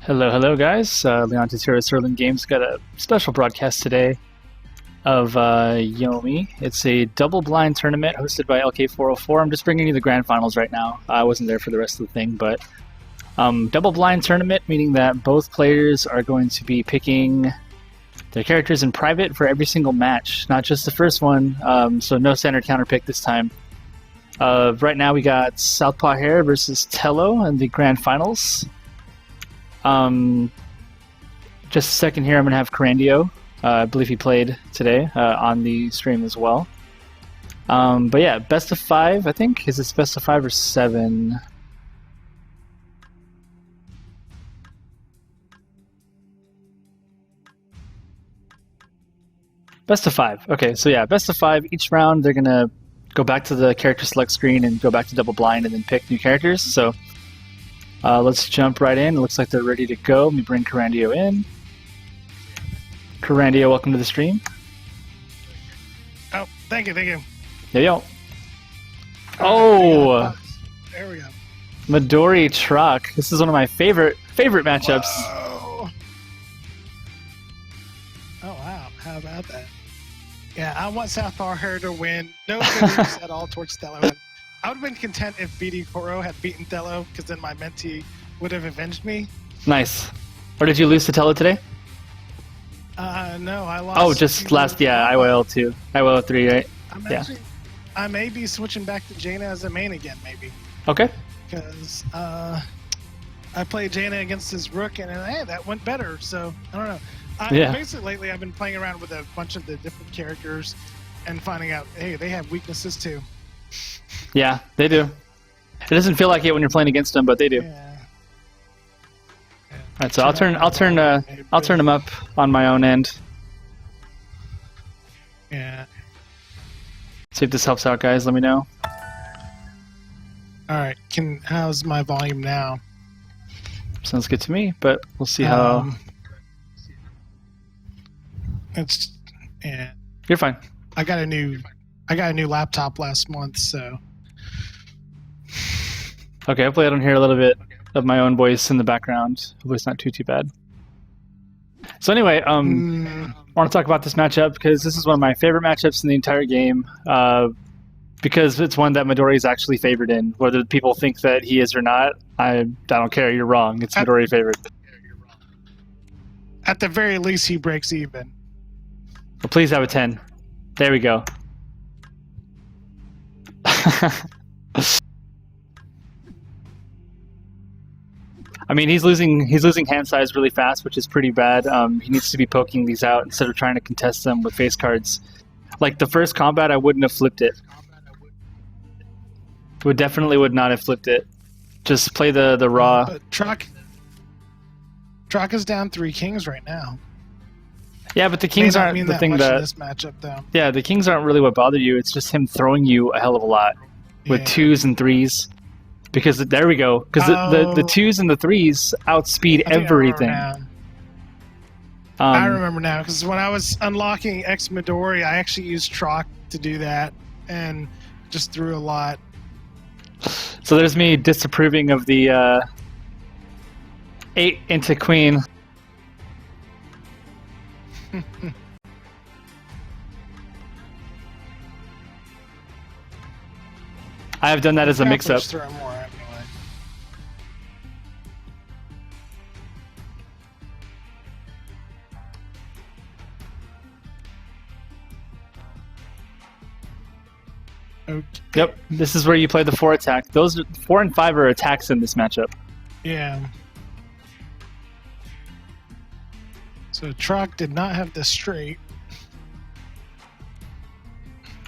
Hello, guys. Leontis here at Sterling Games. Got a special broadcast today of Yomi. It's a double-blind tournament hosted by LK404. I'm just bringing you the grand finals right now. I wasn't there for the rest of the thing, but double-blind tournament, meaning that both players are going to be picking their characters in private for every single match, not just the first one, so no standard counter pick this time. Right now we got Southpaw Hare versus Thelo in the grand finals. Just a second here, I'm going to have Carandio. I believe he played today on the stream as well. But yeah, best of 5, I think. Is it best of 5 or 7? Best of 5. Okay, so yeah, best of 5. Each round, they're going to go back to the character select screen and go back to double blind and then pick new characters. So let's jump right in. It looks like they're ready to go. Let me bring Carandio in. Carandio, welcome to the stream. Oh, thank you. There you go. Oh! There we go. Midori truck. This is one of my favorite matchups. Whoa. Oh, wow. How about that? Yeah, I want Southpaw Hare to win. No bitterness at all towards Thelo. I would have been content if BD Koro had beaten Thelo, because then my mentee would have avenged me. Nice. Or did you lose to Thelo today? No, I lost. Oh, just last, yeah, IYL 2. IYL 3, right? I may be switching back to Jaina as a main again, maybe. Okay. Because I played Jaina against his Rook, and hey, that went better, so I don't know. Basically, lately, I've been playing around with a bunch of the different characters and finding out, hey, they have weaknesses too. Yeah, they do. It doesn't feel like it when you're playing against them, but they do. Yeah. All right, so I'll turn them up on my own end. Yeah. See if this helps out, guys. Let me know. All right. How's my volume now? Sounds good to me, but we'll see how. Yeah. You're fine. I got a new laptop last month, so. Okay, hopefully I don't hear a little bit of my own voice in the background. Hopefully it's not too bad. So anyway, I want to talk about this matchup because this is one of my favorite matchups in the entire game. Because it's one that Midori is actually favored in. Whether people think that he is or not, I don't care. You're wrong. It's Midori favored. At the very least, he breaks even. Well, please have a 10. There we go. I mean, he's losing hand size really fast, which is pretty bad. He needs to be poking these out instead of trying to contest them with face cards. Like the first combat, I wouldn't have flipped it. Definitely would not have flipped it. Just play the raw. But Trock is down 3 kings right now. Yeah, but the kings aren't the thing that. In this matchup, though. Yeah, the kings aren't really what bother you. It's just him throwing you a hell of a lot with 2s and 3s. Because there we go. Because the 2s and the 3s outspeed everything. I remember now. Because when I was unlocking X Midori, I actually used Trock to do that and just threw a lot. So there's me disapproving of the 8 into queen. I have done that as a mix-up. Okay. Yep, this is where you play the 4 attack. Those 4 and 5 are attacks in this matchup. Yeah. So Trock did not have the straight.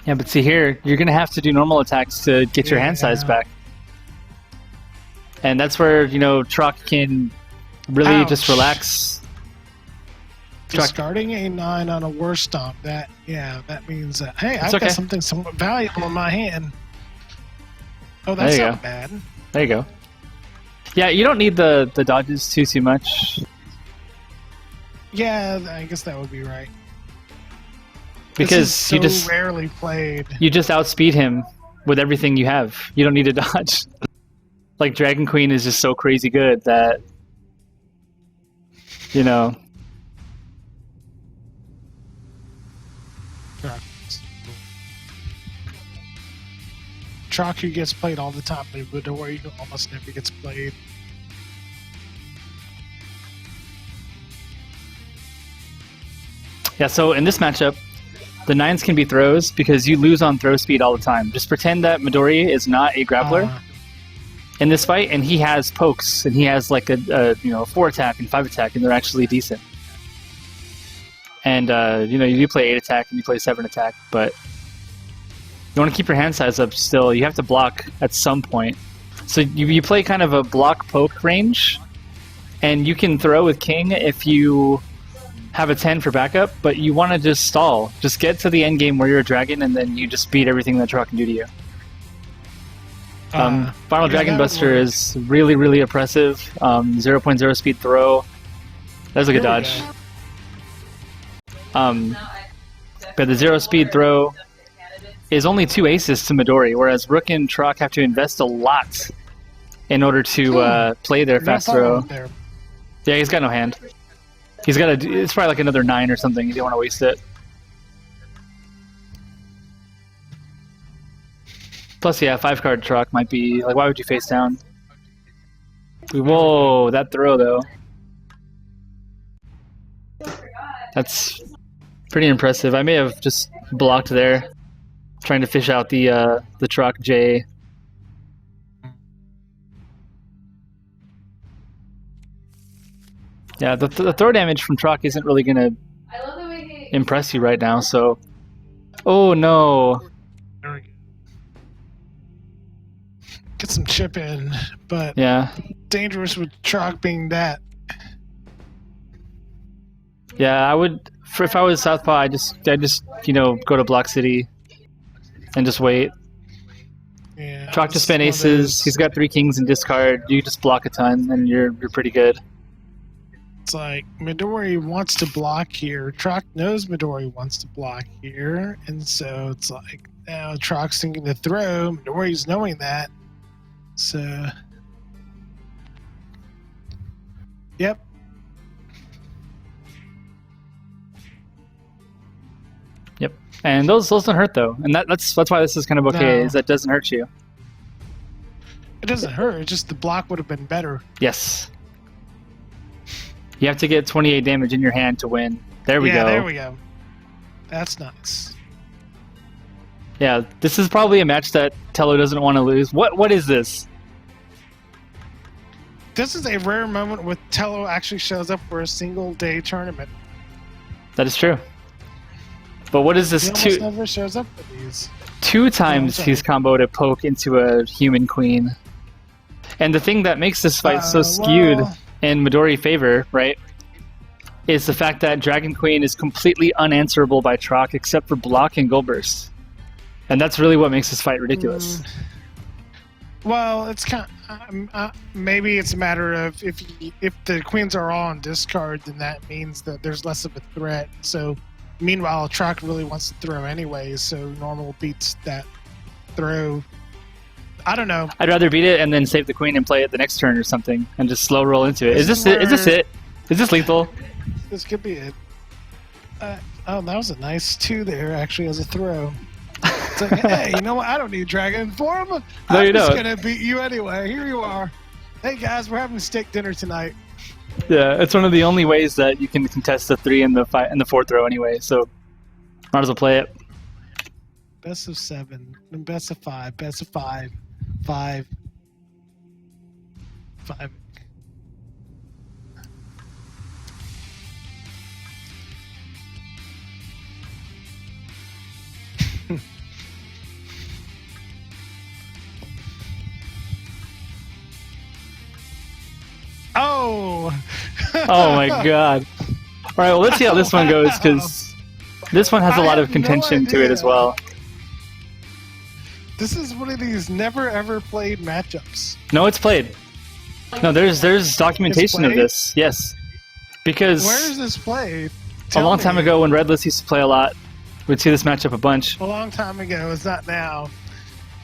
Yeah, but see here, you're going to have to do normal attacks to get your hand size back. And that's where, Trock can really just relax. Discarding a 9 on a worst stomp, that means that, hey, I've got something somewhat valuable in my hand. Oh, that's not bad. There you go. Yeah, you don't need the dodges too much. Yeah, I guess that would be right. Because so you just rarely played. You just outspeed him with everything you have. You don't need to dodge. Like Dragon Queen is just so crazy good that you know. Chalk, who gets played all the time, but Midori almost never gets played. Yeah, so in this matchup, the 9s can be throws because you lose on throw speed all the time. Just pretend that Midori is not a grappler in this fight, and he has pokes, and he has like a 4 attack and 5 attack, and they're actually decent. And you do play 8 attack and you play 7 attack, but you want to keep your hand size up still. You have to block at some point. So you play kind of a block poke range, and you can throw with King if you have a 10 for backup, but you want to just stall. Just get to the end game where you're a dragon, and then you just beat everything that Truck can do to you. Final Dragon Buster is really, really oppressive. 0.0 speed throw. That was a good dodge. But the 0 speed throw is only 2 aces to Midori, whereas Rook and Trock have to invest a lot in order to play their fast throw. Yeah, he's got no hand. He's got it's probably like another 9 or something. You don't want to waste it. Plus, yeah, 5-card Trock might be like, why would you face down? Whoa, that throw though. That's pretty impressive. I may have just blocked there, trying to fish out the Trock J. Yeah, the throw damage from Trock isn't really going to impress you right now, so... Oh, no. There we go. Get some chip in, but yeah, dangerous with Trock being that. Yeah, I would... If I was Southpaw, I'd just go to Block City and just wait. Yeah, Trock to spend aces. He's got 3 kings in discard. You just block a ton, and you're pretty good. It's like Midori wants to block here. Trock knows Midori wants to block here, and so it's like now Trock's thinking to throw. Midori's knowing that, so yep. Yep, and those don't hurt though, and that's why this is kind of okay. No. Is that doesn't hurt you? It doesn't hurt. It's just the block would have been better. Yes. You have to get 28 damage in your hand to win. There we go. Yeah, there we go. That's nice. Yeah, this is probably a match that Thelo doesn't want to lose. What is this? This is a rare moment where Thelo actually shows up for a single-day tournament. That is true. But what is this? He almost never shows up for these. 2 times he's comboed a poke into a human queen. And the thing that makes this fight so skewed in Midori favor, right, is the fact that Dragon Queen is completely unanswerable by Trock except for block and Gold Burst. And that's really what makes this fight ridiculous. Well, it's kind of, maybe it's a matter of if the queens are all on discard, then that means that there's less of a threat. So meanwhile, Trock really wants to throw anyways, so normal beats that throw. I don't know. I'd rather beat it and then save the queen and play it the next turn or something and just slow roll into it. Is this it? Is this lethal? This could be it. Oh, that was a nice 2 there, actually, as a throw. It's like, hey, you know what? I don't need Dragon Form. No, I'm just going to beat you anyway. Here you are. Hey, guys, we're having steak dinner tonight. Yeah, it's one of the only ways that you can contest the 3 and the 5 and the 4th throw anyway, so might as well play it. Best of 7, and best of 5, best of 5. 5. Oh! Oh my god. Alright, well, let's see how this one goes, because this one has a lot of contention to it as well. This is one of these never ever played matchups. No, it's played. No, there's documentation of this. Yes. Because where is this played? A long time ago when Redless used to play a lot, we'd see this matchup a bunch. A long time ago, it's not now.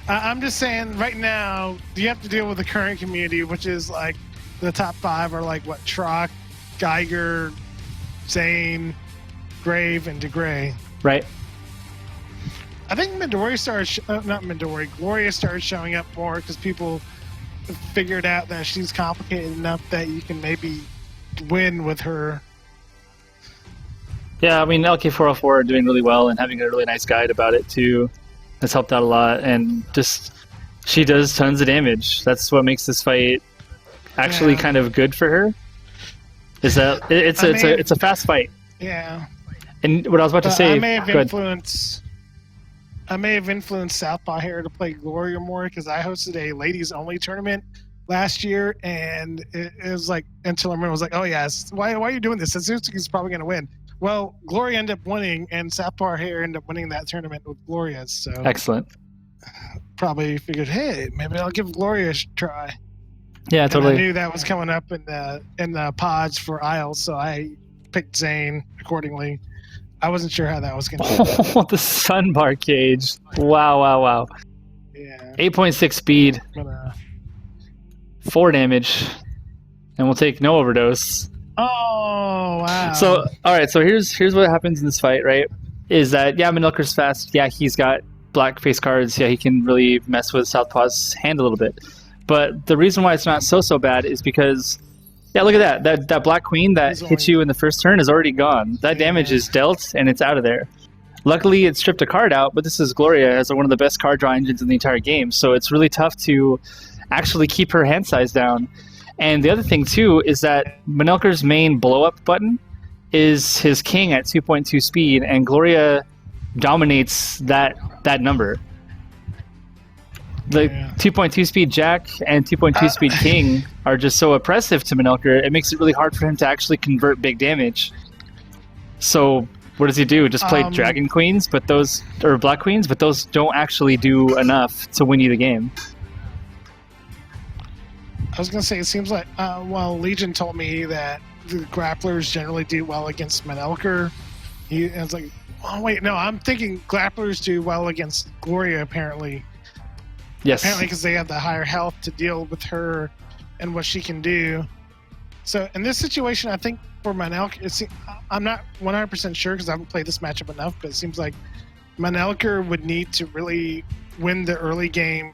I'm just saying right now, you have to deal with the current community, which is like the top 5 are like what, Trock, Geiger, Zane, Grave, and DeGray. Right. I think Midori Gloria started showing up more because people figured out that she's complicated enough that you can maybe win with her. Yeah, I mean, LK404 are doing really well, and having a really nice guide about it too has helped out a lot. And just, she does tons of damage. That's what makes this fight actually kind of good for her. Is that it's a fast fight. Yeah. And what I was about to say, I may have influenced Southpaw Hare to play Gloria more because I hosted a ladies only tournament last year, and it was like, until I remember, I was like, oh yes, why are you doing this? Satsuki's probably going to win. Well, Gloria ended up winning, and Southpaw Hare ended up winning that tournament with Gloria. So excellent. Probably figured, hey, maybe I'll give Gloria a try. Yeah, totally. And I knew that was coming up in the pods for Isles, so I picked Zane accordingly. I wasn't sure how that was going to go. Oh, the Sunbar Cage. Wow. Yeah. 8.6 speed. 4 damage. And we'll take no overdose. Oh, wow. So, alright, so here's what happens in this fight, right? Is that, yeah, Manilker's fast. Yeah, he's got black face cards. Yeah, he can really mess with Southpaw's hand a little bit. But the reason why it's not so bad is because, yeah, look at that. That black queen that hits you in the first turn is already gone. That damage is dealt, and it's out of there. Luckily, it stripped a card out, but this is Gloria, has one of the best card draw engines in the entire game, so it's really tough to actually keep her hand size down. And the other thing, too, is that Manilker's main blow-up button is his king at 2.2 speed, and Gloria dominates that number. The 2.2 speed Jack and 2.2 speed King are just so oppressive to Manilker, it makes it really hard for him to actually convert big damage. So what does he do? Just play Dragon Queens, or Black Queens, but those don't actually do enough to win you the game. I was going to say, it seems like, Legion told me that the grapplers generally do well against Manilker. I was like, oh wait, no, I'm thinking grapplers do well against Gloria, apparently. Yes. Apparently, because they have the higher health to deal with her and what she can do. So in this situation, I think for Manilker, I'm not 100% sure because I haven't played this matchup enough, but it seems like Manilker would need to really win the early game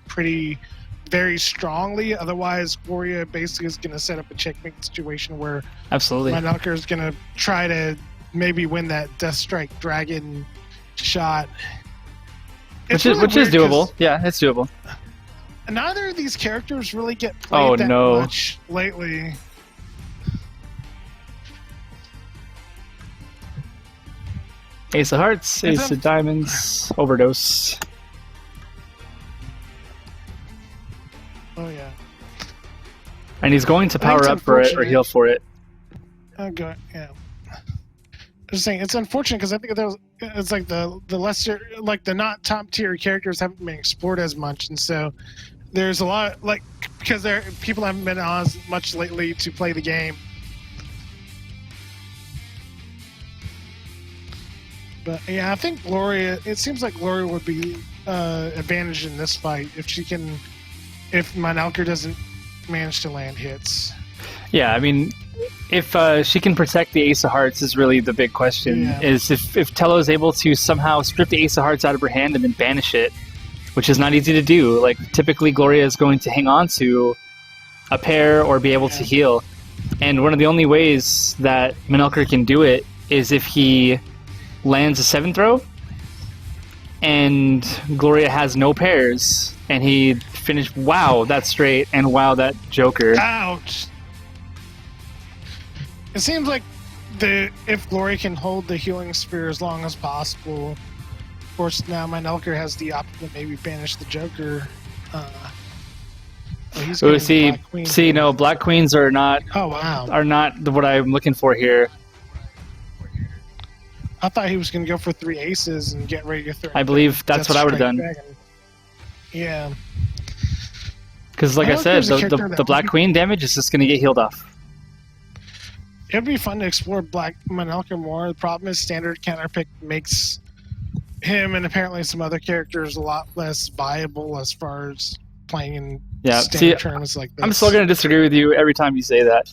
very strongly. Otherwise, Gloria basically is going to set up a checkmate situation where Manilker is going to try to maybe win that Death Strike Dragon shot. Which is doable. Yeah, it's doable. Neither of these characters really get played much lately. Ace of Hearts, Ace of Diamonds, Overdose. Oh, yeah. And he's going to power up for it or heal for it. Okay, yeah. I'm just saying, it's unfortunate because I think it's like the lesser, like the not top tier characters haven't been explored as much, and so there's a lot because people haven't been on as much lately to play the game. But yeah, I think Gloria. It seems like Gloria would be advantaged in this fight if Manilker doesn't manage to land hits. Yeah, I mean, if she can protect the Ace of Hearts is really the big question. Yeah. Is if Thelo is able to somehow strip the Ace of Hearts out of her hand and then banish it, which is not easy to do. Like, typically Gloria is going to hang on to a pair or be able to heal. And one of the only ways that Manilker can do it is if he lands a 7th throw and Gloria has no pairs and he finished, wow, that's straight, and wow, that Joker. Ouch! It seems like if Gloria can hold the healing spear as long as possible, of course now Manilker has the option to maybe banish the Joker. No, Black Queens are not. Oh wow! Are not what I'm looking for here. I thought he was going to go for 3 aces and get ready to throw. I believe that's what I would have done. Dragon. Yeah. Because, like I said, the Black Queen damage is just going to get healed off. It'd be fun to explore Black Manilker more. The problem is standard counterpick makes him and apparently some other characters a lot less viable as far as playing in standard tournaments like this. I'm still going to disagree with you every time you say that.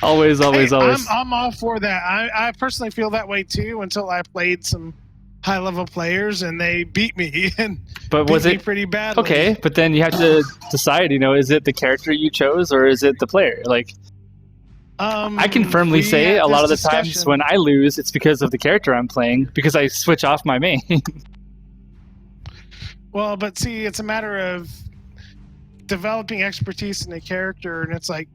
Always. I'm all for that. I personally feel that way too until I played some high-level players and they beat me and beat me pretty badly. Okay, but then you have to decide, is it the character you chose or is it the player? Like, I can firmly say a lot of the times when I lose, it's because of the character I'm playing, because I switch off my main. Well, but see, it's a matter of developing expertise in a character, and it's like,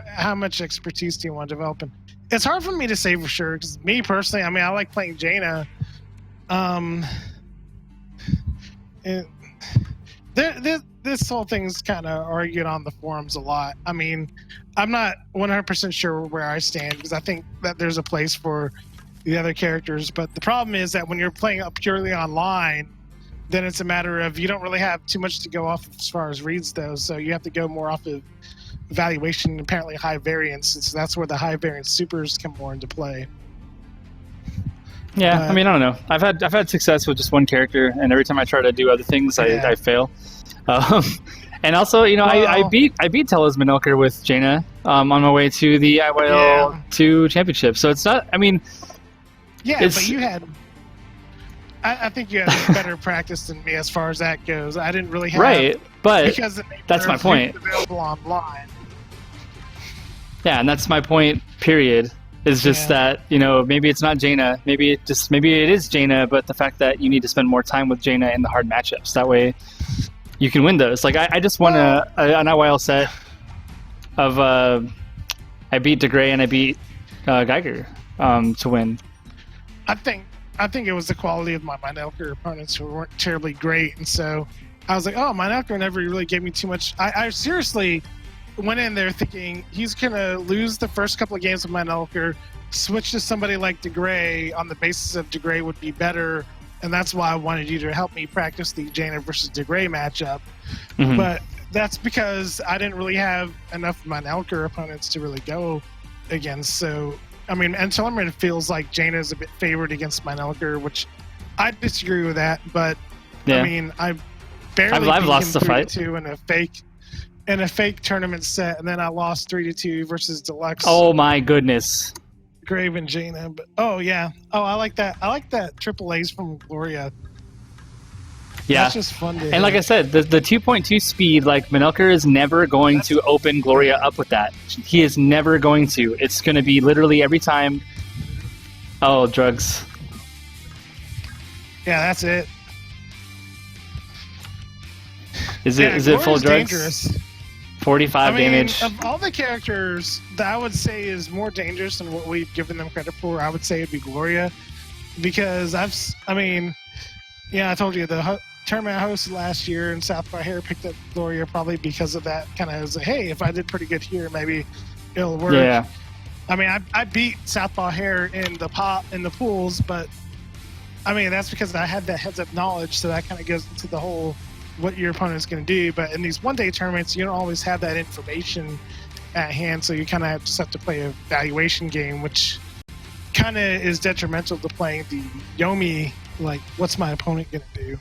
how much expertise do you want to develop in? It's hard for me to say for sure, because me personally, I like playing Jaina. This whole thing's kind of argued on the forums a lot. I'm not 100% sure where I stand, because I think that there's a place for the other characters, but the problem is that when you're playing purely online, then it's a matter of you don't really have too much to go off as far as reads though, so you have to go more off of evaluation, apparently high variance, and so that's where the high variance supers come more into play. Yeah, I don't know. I've had success with just one character, and every time I try to do other things, I fail. And also, I beat Telo's Manelker with Jaina on my way to the IYL 2 championship. So it's not. But you had. I think you had better practice than me as far as that goes. I didn't really have but that's my point. Available online. Yeah, and that's my point. Period. Is just that maybe it's not Jaina, maybe it is Jaina, but the fact that you need to spend more time with Jaina in the hard matchups, that way you can win those. Like I just won an IYL set of I beat DeGray and I beat Geiger to win. I think it was the quality of my Manelker opponents who weren't terribly great, and so I was like, oh, Manelker never really gave me too much. I seriously went in there thinking he's gonna lose the first couple of games with Manelker, switch to somebody like DeGray on the basis of DeGray would be better, and that's why I wanted you to help me practice the Jaina versus DeGray matchup. Mm-hmm. But that's because I didn't really have enough Manelker opponents to really go against. So and Tellerman feels like Jaina is a bit favored against Manelker, which I disagree with that. But I barely I've lost the fight 3-2 in a fake tournament set, and then I lost 3-2 versus Deluxe. Oh my goodness. Grave and Jaina, but I like that. I like that triple A's from Gloria. Yeah, that's just fun. And like I said, the 2.2 speed, like Manelker is never going to open Gloria up with that. He is never going to. It's going to be literally every time. Oh, drugs. Yeah, that's it. Is it full drugs? Dangerous. 45 damage. Of all the characters that I would say is more dangerous than what we've given them credit for, I would say it'd be Gloria, because I told you the tournament I hosted last year in Southpaw Hare picked up Gloria probably because of that. Kind of was like, hey, if I did pretty good here, maybe it'll work. Yeah. I beat Southpaw Hare in the pools, but that's because I had that heads-up knowledge, so that kind of goes into the whole what your opponent's going to do. But in these one-day tournaments, you don't always have that information at hand, so you kind of just have to play a valuation game, which kind of is detrimental to playing the Yomi, like, what's my opponent going to do?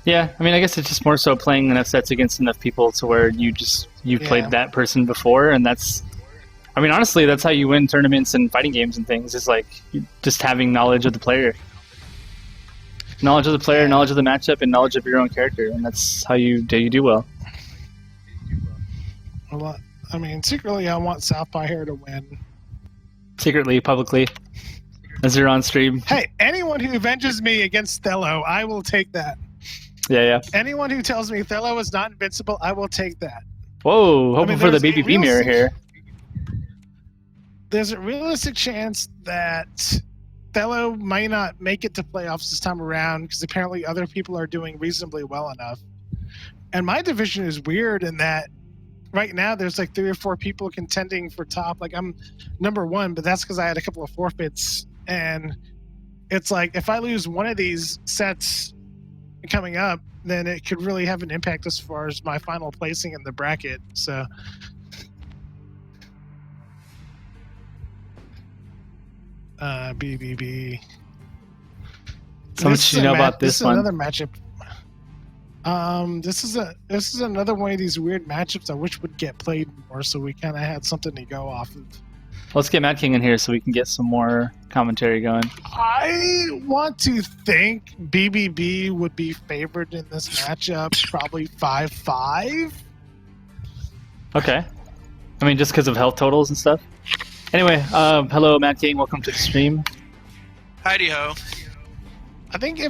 Yeah, I guess it's just more so playing enough sets against enough people to where you played that person before, and that's... honestly, that's how you win tournaments and fighting games and things, is like just having knowledge of the player. Knowledge of the player, knowledge of the matchup, and knowledge of your own character, and that's how you do well. Well, secretly, I want Southpaw Hare to win. Secretly, publicly, as you're on stream. Hey, anyone who avenges me against Thelo, I will take that. Yeah. Anyone who tells me Thelo is not invincible, I will take that. Whoa, hoping for the BBB mirror here. There's a realistic chance that Thelo might not make it to playoffs this time around, because apparently other people are doing reasonably well enough. And my division is weird in that right now there's like 3 or 4 people contending for top. Like, I'm number 1, but that's because I had a couple of forfeits. And it's like, if I lose one of these sets coming up, then it could really have an impact as far as my final placing in the bracket. So BBB. So much do you know about this one? This is another matchup. This is another one of these weird matchups I wish would get played more, so we kind of had something to go off of. Let's get MadKing in here so we can get some more commentary going. I want to think BBB would be favored in this matchup, probably 5-5. Okay. I mean, just because of health totals and stuff. Anyway, hello, MadKing. Welcome to the stream. Heidi ho. I think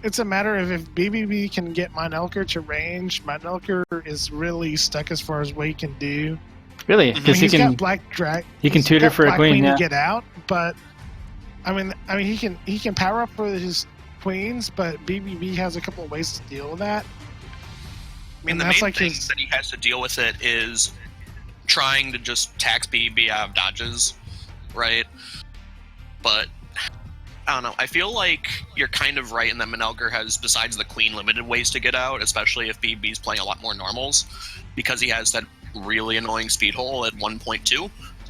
it's a matter of if BBB can get Mynelker to range. Mynelker is really stuck as far as what he can do. Really? Because he's got Black Drag. He can tutor for a queen, to get out, but I mean, he can power up for his queens, but BBB has a couple of ways to deal with that. I mean, the main thing that he has to deal with it is trying to just tax BBB out of dodges, right? But I don't know. I feel like you're kind of right in that Mynelker has, besides the queen, limited ways to get out, especially if BBB's playing a lot more normals, because he has that really annoying speed hole at 1.2.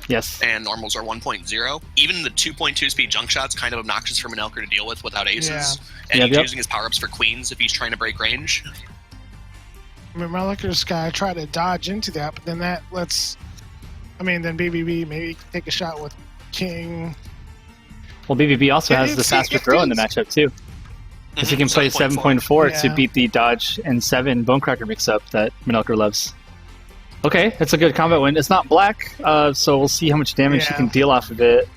Yes. And normals are 1.0. Even the 2.2 speed junk shot's kind of obnoxious for Mynelker to deal with without aces. Yeah. And he's using his power-ups for queens if he's trying to break range. I mean, Mynelker's gotta try to dodge into that, but then that lets... I mean, then BBB maybe take a shot with King. Well, BBB also has the faster throw in the matchup, too. Because he can play 7.4 to beat the dodge and 7 Bonecracker mix-up that Mynelker loves. Okay, it's a good combat win. It's not black, so we'll see how much damage you can deal off of it.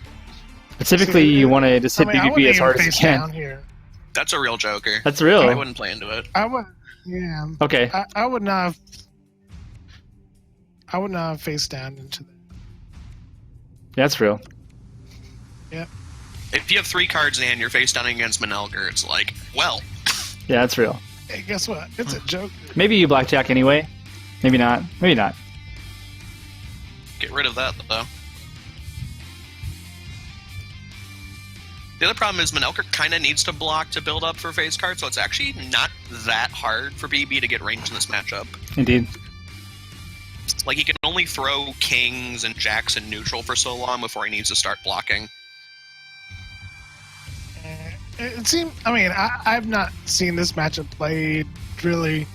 But typically, you want to just hit BBB as hard as you can. That's a real Joker. That's real. I wouldn't play into it. I would, yeah. Okay. I would not have face down into that. Yeah, that's real. Yep. If you have 3 cards in hand, you're face down against Mynelker, it's like, well. Yeah, that's real. Hey, guess what? It's a Joker. Maybe you blackjack anyway. Maybe not. Maybe not. Get rid of that, though. The other problem is Mynelker kind of needs to block to build up for face cards, so it's actually not that hard for BB to get range in this matchup. Indeed. Like, he can only throw kings and jacks in neutral for so long before he needs to start blocking. It seems... I mean, I've not seen this matchup played, really...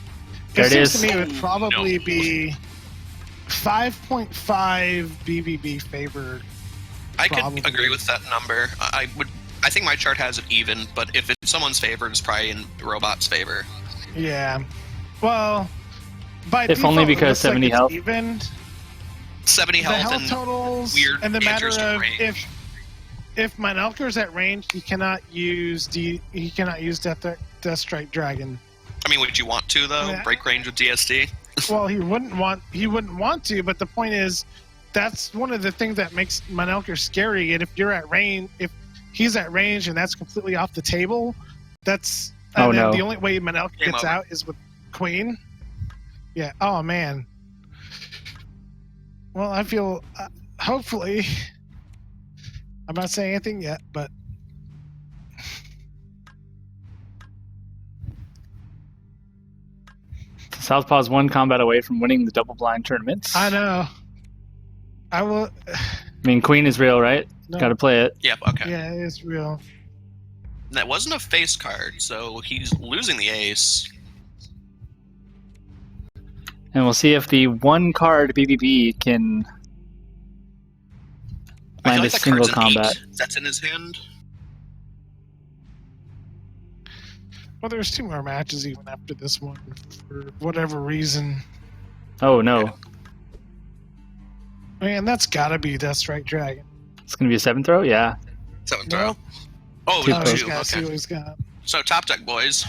There it is. To me, it would probably be 5.5 BBB favored. I could agree with that number. I think my chart has it even, but if it's someone's favored, it's probably in Robot's favor. Yeah. Well, by if default, only because 70 like health. Even. 70 health and totals, weird and the matter of if Mynelker's at range, he cannot use Death Strike Dragon. I mean, would you want to though? Yeah. Break range with DST? Well, he wouldn't want to, but the point is, that's one of the things that makes Mynelker scary. And if you're at range, if he's at range and that's completely off the table, that's the only way Mynelker gets out is with Queen. Yeah. Oh man. Well, I feel hopefully. I'm not saying anything yet, but. Southpaw's 1 combat away from winning the double blind tournaments. I know. I will. I mean, Queen is real, right? No. Got to play it. Yep. Okay. Yeah, it's real. That wasn't a face card, so he's losing the ace. And we'll see if the 1 card BBB can land a single combat. That's in his hand. Well, there's 2 more matches even after this one, for whatever reason. Oh, no. Man, that's gotta be Death Strike Dragon. It's gonna be a 7th throw? Yeah. 7th throw. Oh, 2. He's gotta see what he's got. So, top deck, boys.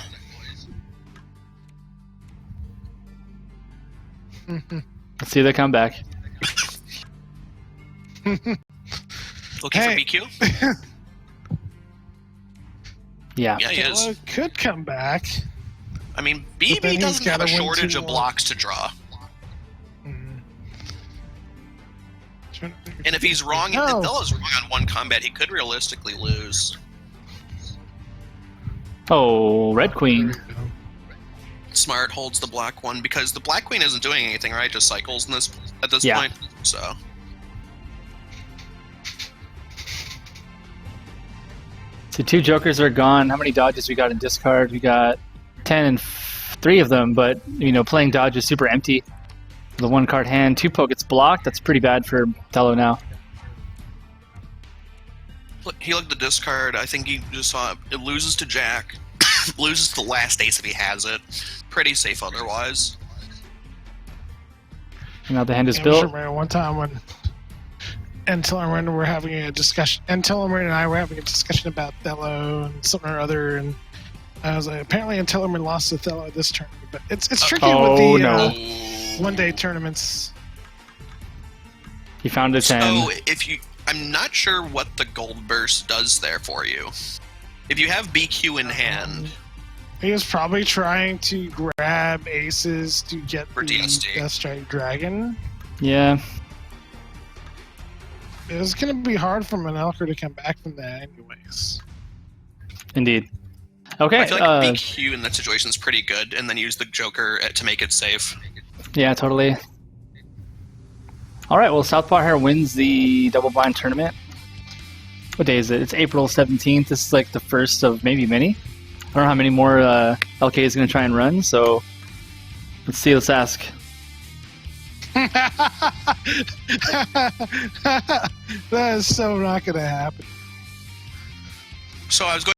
Let's see the comeback. Looking for BQ? Yeah. Yeah, he is. Well, could come back. I mean, BB doesn't have a shortage of blocks to draw. And if he's wrong, if Thelo's wrong on 1 combat, he could realistically lose. Oh, Red Queen. Smart holds the black one because the black queen isn't doing anything, right? Just cycles in this at this point. So. So 2 jokers are gone. How many dodges we got in discard? We got 10 and 3 of them, but playing dodge is super empty. The 1 card hand, 2 poke gets blocked. That's pretty bad for Thelo now. he looked at the discard. I think he just saw it loses to Jack, loses the last ace if he has it. Pretty safe otherwise. And now the hand is built. I remember one time when Antilleran and I were having a discussion about Thelo and something or other, and I was like, apparently Antilleran lost to Thelo this tournament, but it's tricky with the one-day tournaments. He found a 10. So I'm not sure what the gold burst does there for you. If you have BQ in hand, he was probably trying to grab aces to get for the DSD. Death Strike Dragon. Yeah. It was going to be hard for Manelker to come back from that anyways. Indeed. Okay. I feel like BQ in that situation is pretty good, and then use the Joker to make it safe. Yeah, totally. All right, well, Southpaw Hare wins the double blind tournament. What day is it? It's April 17th. This is like the first of maybe many. I don't know how many more LK is going to try and run, so let's see, let's ask. That is so not going to happen. So I was going